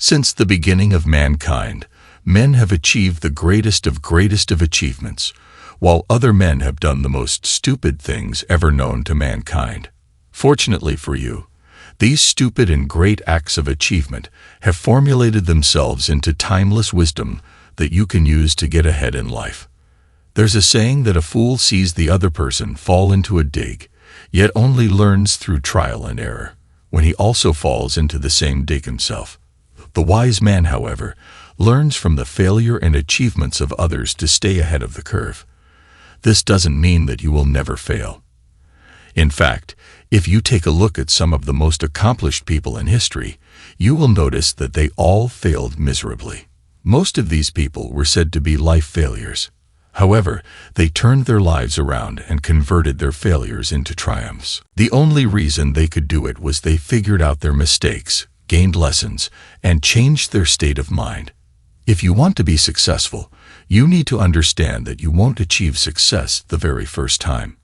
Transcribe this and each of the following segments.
Since the beginning of mankind, men have achieved the greatest of achievements, while other men have done the most stupid things ever known to mankind. Fortunately for you, these stupid and great acts of achievement have formulated themselves into timeless wisdom that you can use to get ahead in life. There's a saying that a fool sees the other person fall into a dig, yet only learns through trial and error, when he also falls into the same dig himself. The wise man, however, learns from the failure and achievements of others to stay ahead of the curve. This doesn't mean that you will never fail. In fact, if you take a look at some of the most accomplished people in history, you will notice that they all failed miserably. Most of these people were said to be life failures. However, they turned their lives around and converted their failures into triumphs. The only reason they could do it was they figured out their mistakes, gained lessons, and changed their state of mind. If you want to be successful, you need to understand that you won't achieve success the very first time.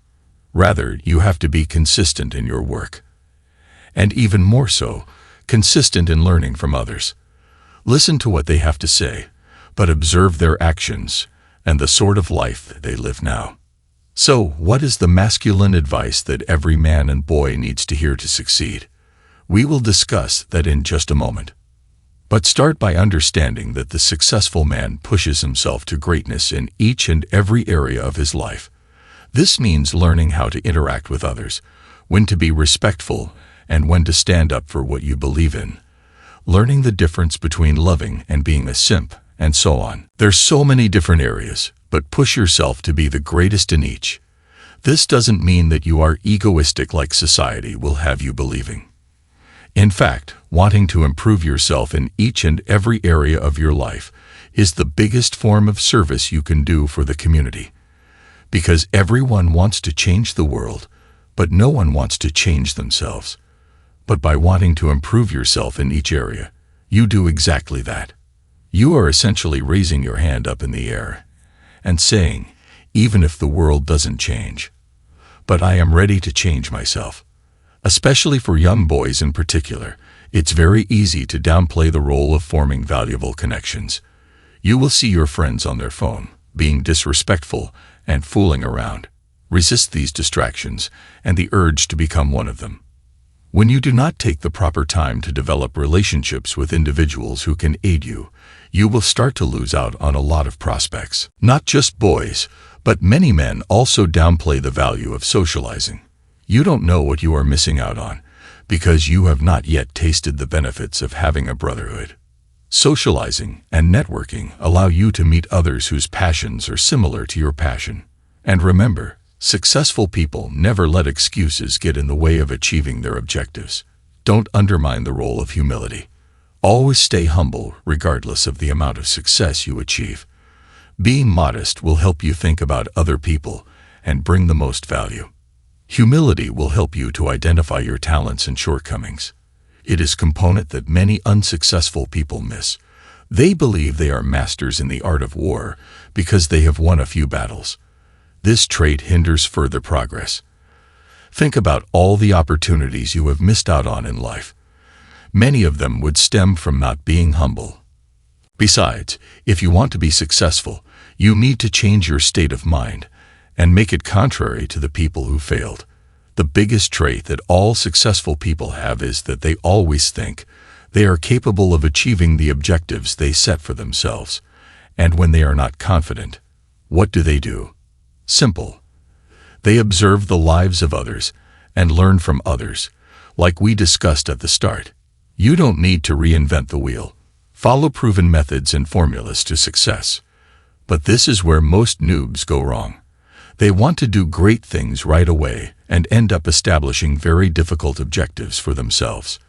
Rather, you have to be consistent in your work. And even more so, consistent in learning from others. Listen to what they have to say, but observe their actions and the sort of life that they live now. So, what is the masculine advice that every man and boy needs to hear to succeed? We will discuss that in just a moment. But start by understanding that the successful man pushes himself to greatness in each and every area of his life. This means learning how to interact with others, when to be respectful, and when to stand up for what you believe in. Learning the difference between loving and being a simp, and so on. There's so many different areas, but push yourself to be the greatest in each. This doesn't mean that you are egoistic like society will have you believing. In fact, wanting to improve yourself in each and every area of your life is the biggest form of service you can do for the community. Because everyone wants to change the world, but no one wants to change themselves. But by wanting to improve yourself in each area, you do exactly that. You are essentially raising your hand up in the air and saying, even if the world doesn't change, but I am ready to change myself. Especially for young boys in particular, it's very easy to downplay the role of forming valuable connections. You will see your friends on their phone, being disrespectful and fooling around. Resist these distractions and the urge to become one of them. When you do not take the proper time to develop relationships with individuals who can aid you, you will start to lose out on a lot of prospects. Not just boys, but many men also downplay the value of socializing. You don't know what you are missing out on, because you have not yet tasted the benefits of having a brotherhood. Socializing and networking allow you to meet others whose passions are similar to your passion. And remember, successful people never let excuses get in the way of achieving their objectives. Don't undermine the role of humility. Always stay humble regardless of the amount of success you achieve. Being modest will help you think about other people and bring the most value. Humility will help you to identify your talents and shortcomings. It is a component that many unsuccessful people miss. They believe they are masters in the art of war because they have won a few battles. This trait hinders further progress. Think about all the opportunities you have missed out on in life. Many of them would stem from not being humble. Besides, if you want to be successful, you need to change your state of mind and make it contrary to the people who failed. The biggest trait that all successful people have is that they always think they are capable of achieving the objectives they set for themselves. And when they are not confident, what do? Simple. They observe the lives of others and learn from others, like we discussed at the start. You don't need to reinvent the wheel. Follow proven methods and formulas to success. But this is where most noobs go wrong. They want to do great things right away and end up establishing very difficult objectives for themselves.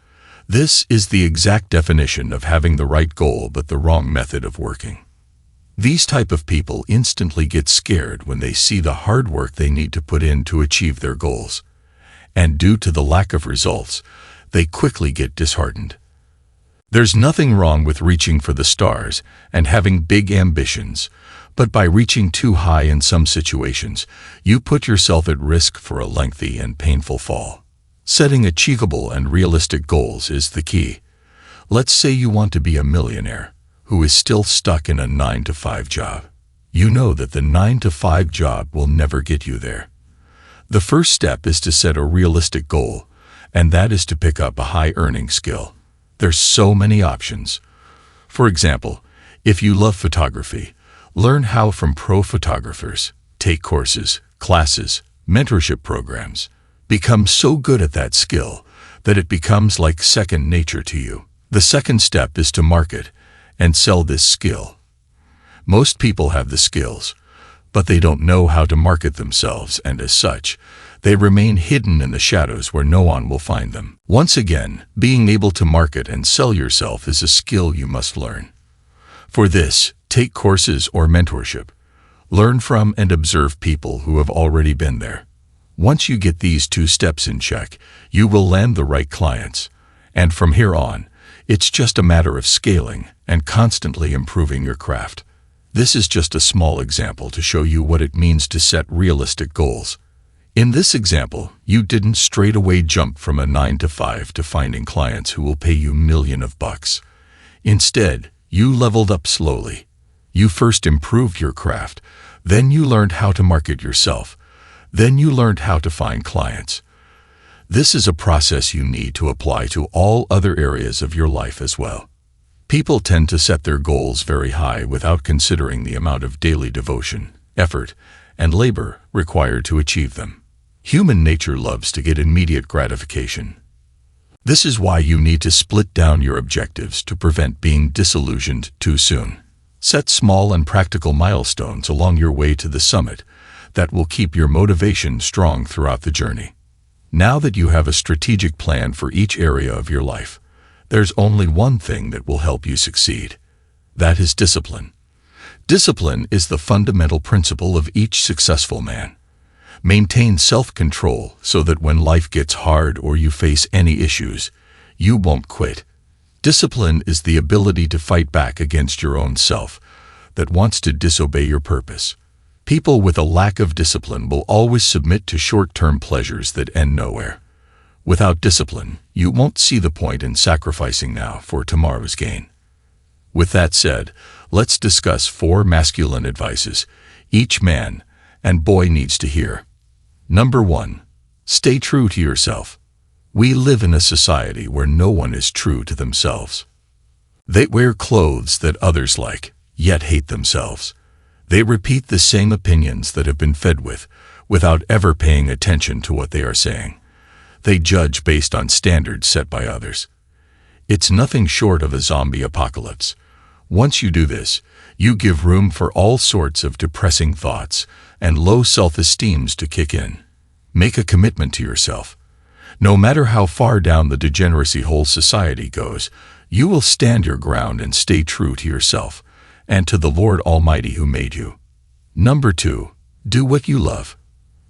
This is the exact definition of having the right goal but the wrong method of working. These type of people instantly get scared when they see the hard work they need to put in to achieve their goals. And due to the lack of results, they quickly get disheartened. There's nothing wrong with reaching for the stars and having big ambitions, but by reaching too high in some situations, you put yourself at risk for a lengthy and painful fall. Setting achievable and realistic goals is the key. Let's say you want to be a millionaire who is still stuck in a 9-to-5 job. You know that the 9-to-5 job will never get you there. The first step is to set a realistic goal, and that is to pick up a high-earning skill. There's so many options. For example, if you love photography, learn how from pro photographers, take courses, classes, mentorship programs. Become so good at that skill that it becomes like second nature to you. The second step is to market and sell this skill. Most people have the skills, but they don't know how to market themselves, and as such, they remain hidden in the shadows where no one will find them. Once again, being able to market and sell yourself is a skill you must learn. For this, take courses or mentorship. Learn from and observe people who have already been there. Once you get these 2 steps in check, you will land the right clients. And from here on, it's just a matter of scaling and constantly improving your craft. This is just a small example to show you what it means to set realistic goals. In this example, you didn't straight away jump from a 9-to-5 to finding clients who will pay you millions of bucks. Instead, you leveled up slowly. You first improved your craft, then you learned how to market yourself, then you learned how to find clients. This is a process you need to apply to all other areas of your life as well. People tend to set their goals very high without considering the amount of daily devotion, effort, and labor required to achieve them. Human nature loves to get immediate gratification. This is why you need to split down your objectives to prevent being disillusioned too soon. Set small and practical milestones along your way to the summit that will keep your motivation strong throughout the journey. Now that you have a strategic plan for each area of your life, there's only one thing that will help you succeed. That is discipline. Discipline is the fundamental principle of each successful man. Maintain self-control so that when life gets hard or you face any issues, you won't quit. Discipline is the ability to fight back against your own self that wants to disobey your purpose. People with a lack of discipline will always submit to short-term pleasures that end nowhere. Without discipline, you won't see the point in sacrificing now for tomorrow's gain. With that said, let's discuss 4 masculine advices each man and boy needs to hear. Number 1. Stay true to yourself. We live in a society where no one is true to themselves. They wear clothes that others like, yet hate themselves. They repeat the same opinions that have been fed with, without ever paying attention to what they are saying. They judge based on standards set by others. It's nothing short of a zombie apocalypse. Once you do this, you give room for all sorts of depressing thoughts and low self-esteems to kick in. Make a commitment to yourself. No matter how far down the degeneracy hole society goes, you will stand your ground and stay true to yourself and to the Lord Almighty who made you. Number 2. Do what you love.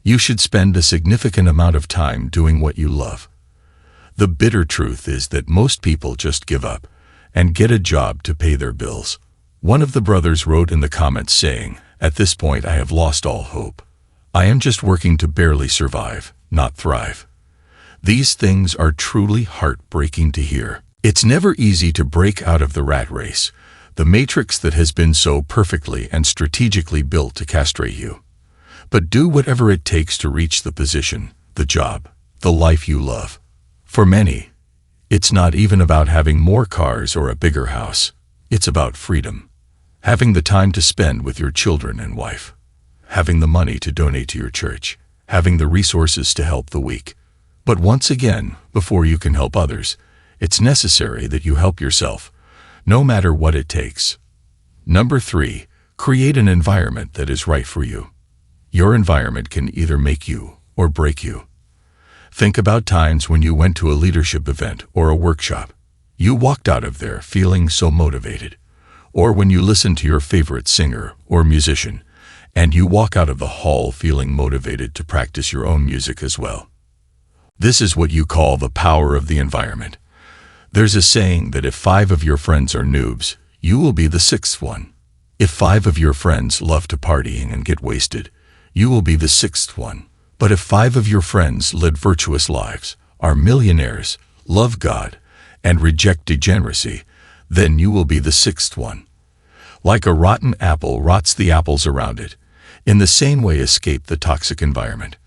You should spend a significant amount of time doing what you love. The bitter truth is that most people just give up and get a job to pay their bills. One of the brothers wrote in the comments saying, "At this point I have lost all hope. I am just working to barely survive, not thrive." These things are truly heartbreaking to hear. It's never easy to break out of the rat race, the matrix that has been so perfectly and strategically built to castrate you. But do whatever it takes to reach the position, the job, the life you love. For many, it's not even about having more cars or a bigger house. It's about freedom. Having the time to spend with your children and wife. Having the money to donate to your church. Having the resources to help the weak. But once again, before you can help others, it's necessary that you help yourself, no matter what it takes. Number 3, create an environment that is right for you. Your environment can either make you or break you. Think about times when you went to a leadership event or a workshop. You walked out of there feeling so motivated. Or when you listened to your favorite singer or musician, and you walk out of the hall feeling motivated to practice your own music as well. This is what you call the power of the environment. There's a saying that if 5 of your friends are noobs, you will be the 6th one. If 5 of your friends love to partying and get wasted, you will be the 6th one. But if 5 of your friends live virtuous lives, are millionaires, love God, and reject degeneracy, then you will be the sixth one. Like a rotten apple rots the apples around it. In the same way, escape the toxic environment.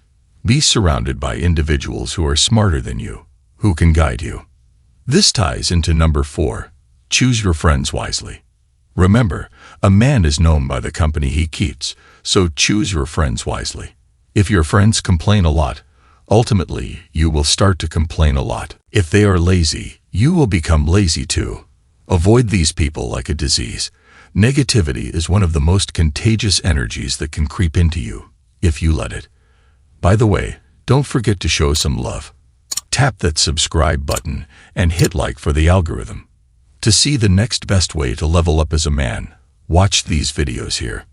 Be surrounded by individuals who are smarter than you, who can guide you. This ties into number 4. Choose your friends wisely. Remember, a man is known by the company he keeps, so choose your friends wisely. If your friends complain a lot, ultimately, you will start to complain a lot. If they are lazy, you will become lazy too. Avoid these people like a disease. Negativity is one of the most contagious energies that can creep into you, if you let it. By the way, don't forget to show some love. Tap that subscribe button and hit like for the algorithm. To see the next best way to level up as a man, watch these videos here.